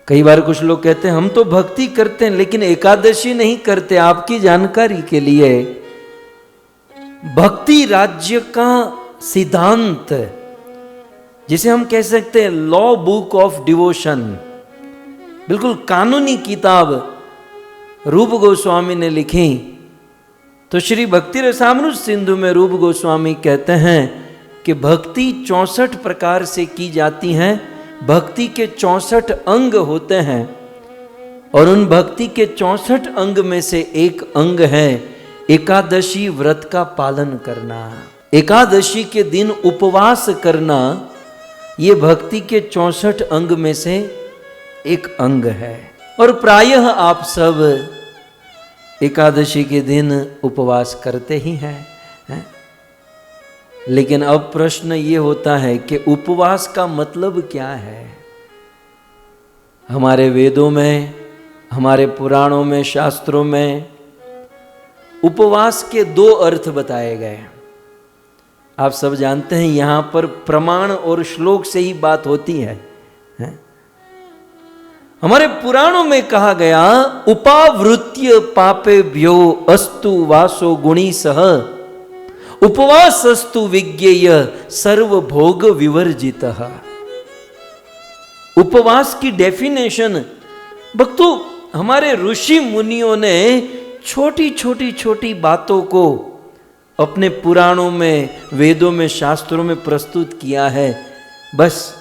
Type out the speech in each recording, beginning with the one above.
कई बार कुछ लोग कहते हैं हम तो भक्ति करते हैं लेकिन एकादशी नहीं करते। आपकी जानकारी के लिए भक्ति राज्य का सिद्धांत, जिसे हम कह सकते हैं लॉ बुक ऑफ डिवोशन, बिल्कुल कानूनी किताब रूप गोस्वामी ने लिखी। तो श्री भक्ति रसामृत सिंधु में रूप गोस्वामी कहते हैं कि भक्ति 64 प्रकार से की जाती है। भक्ति के 64 अंग होते हैं और उन भक्ति के 64 अंग में से एक अंग है एकादशी व्रत का पालन करना। एकादशी के दिन उपवास करना ये भक्ति के 64 अंग में से एक अंग है। और प्रायः आप सब एकादशी के दिन उपवास करते ही हैं। लेकिन अब प्रश्न ये होता है कि उपवास का मतलब क्या है। हमारे वेदों में, हमारे पुराणों में, शास्त्रों में उपवास के 2 अर्थ बताए गए। आप सब जानते हैं यहां पर प्रमाण और श्लोक से ही बात होती है। हमारे पुराणों में कहा गया उपावृत्य पापेभ्यो अस्तु वासो गुणी सह उपवासस्तु विज्ञेय सर्वभोग विवर्जितः। उपवास की डेफिनेशन भक्तों हमारे ऋषि मुनियों ने छोटी छोटी छोटी बातों को अपने पुराणों में, वेदों में, शास्त्रों में प्रस्तुत किया है। बस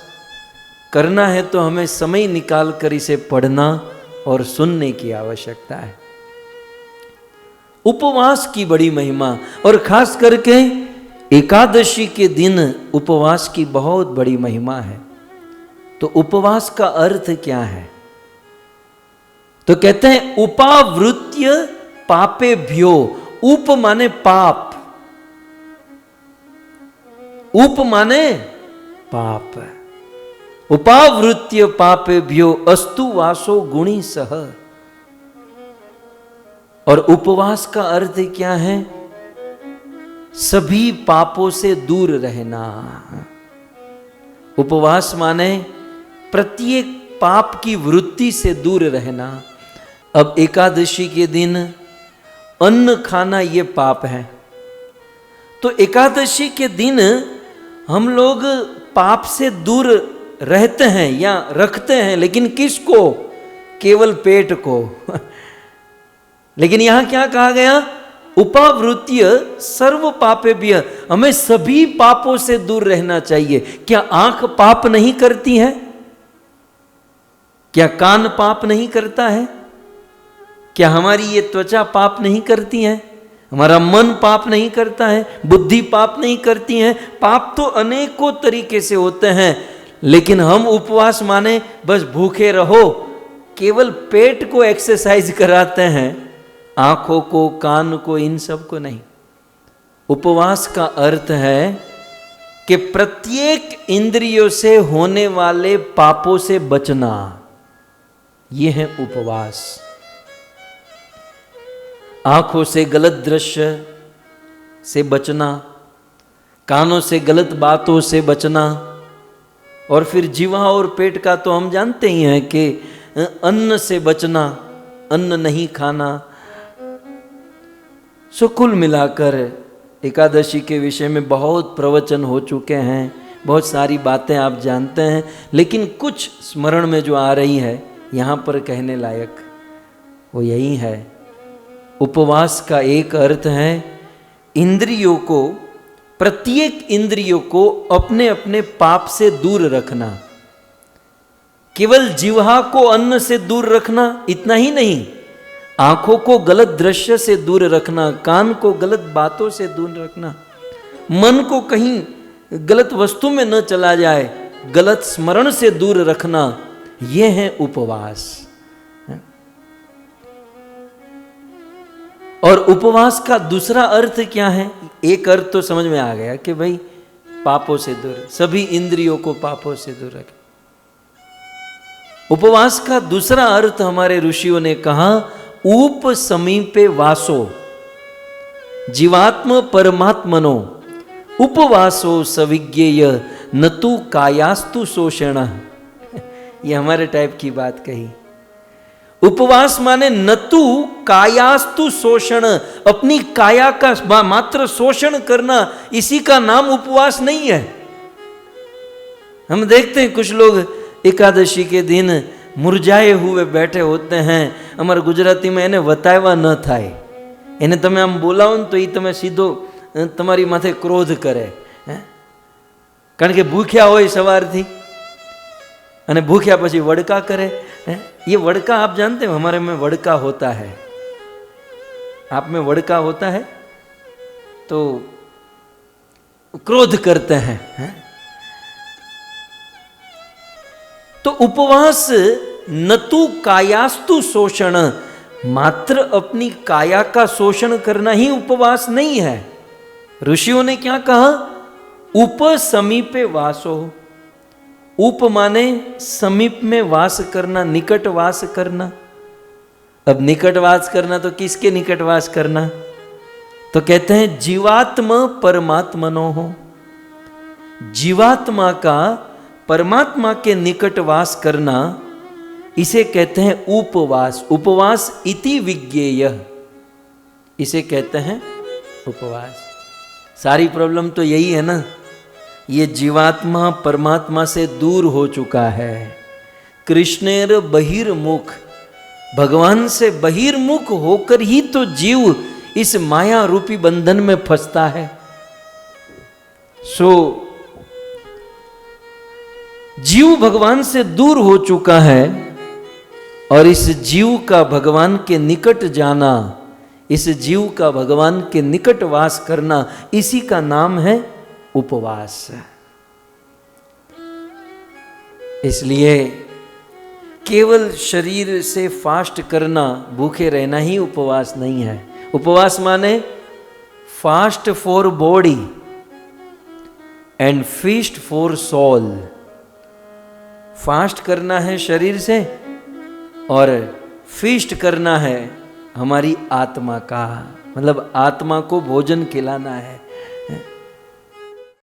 करना है तो हमें समय निकाल कर इसे पढ़ना और सुनने की आवश्यकता है। उपवास की बड़ी महिमा, और खास करके एकादशी के दिन उपवास की बहुत बड़ी महिमा है। तो उपवास का अर्थ क्या है? तो कहते हैं उपावृत्य पापेभ्यो। उप माने पाप, उप माने पाप। उपावृत्य पापेभ्यो अस्तु वासो गुणी सह। और उपवास का अर्थ क्या है? सभी पापों से दूर रहना। उपवास माने प्रत्येक पाप की वृत्ति से दूर रहना। अब एकादशी के दिन अन्न खाना ये पाप है, तो एकादशी के दिन हम लोग पाप से दूर रहते हैं या रखते हैं, लेकिन किसको? केवल पेट को। लेकिन यहां क्या कहा गया? उपावृत्य सर्व पापेभ्य। हमें सभी पापों से दूर रहना चाहिए। क्या आंख पाप नहीं करती है? क्या कान पाप नहीं करता है? क्या हमारी ये त्वचा पाप नहीं करती है? हमारा मन पाप नहीं करता है? बुद्धि पाप नहीं करती है? पाप तो अनेकों तरीके से होते हैं, लेकिन हम उपवास माने बस भूखे रहो, केवल पेट को एक्सरसाइज कराते हैं, आंखों को, कान को, इन सब को नहीं। उपवास का अर्थ है कि प्रत्येक इंद्रियों से होने वाले पापों से बचना, यह है उपवास। आंखों से गलत दृश्य से बचना, कानों से गलत बातों से बचना, और फिर जीवा और पेट का तो हम जानते ही हैं कि अन्न से बचना, अन्न नहीं खाना। सो कुल मिलाकर एकादशी के विषय में बहुत प्रवचन हो चुके हैं, बहुत सारी बातें आप जानते हैं, लेकिन कुछ स्मरण में जो आ रही है यहाँ पर कहने लायक वो यही है। उपवास का एक अर्थ है इंद्रियों को, प्रत्येक इंद्रियों को अपने अपने पाप से दूर रखना। केवल जिह्वा को अन्न से दूर रखना इतना ही नहीं, आंखों को गलत दृश्य से दूर रखना, कान को गलत बातों से दूर रखना, मन को कहीं गलत वस्तु में न चला जाए, गलत स्मरण से दूर रखना, यह है उपवास। और उपवास का दूसरा अर्थ क्या है? एक अर्थ तो समझ में आ गया कि भाई पापों से दूर, सभी इंद्रियों को पापों से दूर रखें। उपवास का दूसरा अर्थ हमारे ऋषियों ने कहा ऊप समीपे वासो जीवात्म परमात्मनो उपवासो सविज्ञेय न तु कायास्तु शोषण। ये हमारे टाइप की बात कही। उपवास माने नतु कायास्तु शोषण, अपनी काया का मात्र शोषण करना, इसी का नाम उपवास नहीं है। हम देखते हैं कुछ लोग एकादशी के दिन मुरझाए हुए बैठे होते हैं। अमर गुजराती में એને વતાવ્યા ન થાય, એને તમે આમ બોલાવો ને તો એ તમે સીધો તમારી માથે ક્રોધ કરે, કારણ કે ભૂખ્યા હોય સવારથી અને ભૂખ્યા પછી વડકા કરે। ये वड़का आप जानते हो, हमारे में वड़का होता है, आप में वड़का होता है तो क्रोध करते हैं, तो उपवास नतु कायास्तु शोषण, मात्र अपनी काया का शोषण करना ही उपवास नहीं है। ऋषियों ने क्या कहा? उप समीपे वासो। उप माने समीप में वास करना, निकट वास करना। अब निकट वास करना तो किसके निकट वास करना? तो कहते हैं जीवात्मा परमात्मनो हो, जीवात्मा का परमात्मा के निकट वास करना, इसे कहते हैं उपवास। उपवास इति विज्ञेय, इसे कहते हैं उपवास। सारी प्रॉब्लम तो यही है ना, ये जीवात्मा परमात्मा से दूर हो चुका है। कृष्णेर बहिर्मुख, भगवान से बहिर्मुख होकर ही तो जीव इस माया रूपी बंधन में फंसता है। सो जीव भगवान से दूर हो चुका है, और इस जीव का भगवान के निकट जाना, इस जीव का भगवान के निकट वास करना, इसी का नाम है उपवास। इसलिए केवल शरीर से फास्ट करना, भूखे रहना ही उपवास नहीं है। उपवास माने fast for body and feast for soul. Fast करना है शरीर से और फीस्ट करना है हमारी आत्मा का, मतलब आत्मा को भोजन खिलाना है।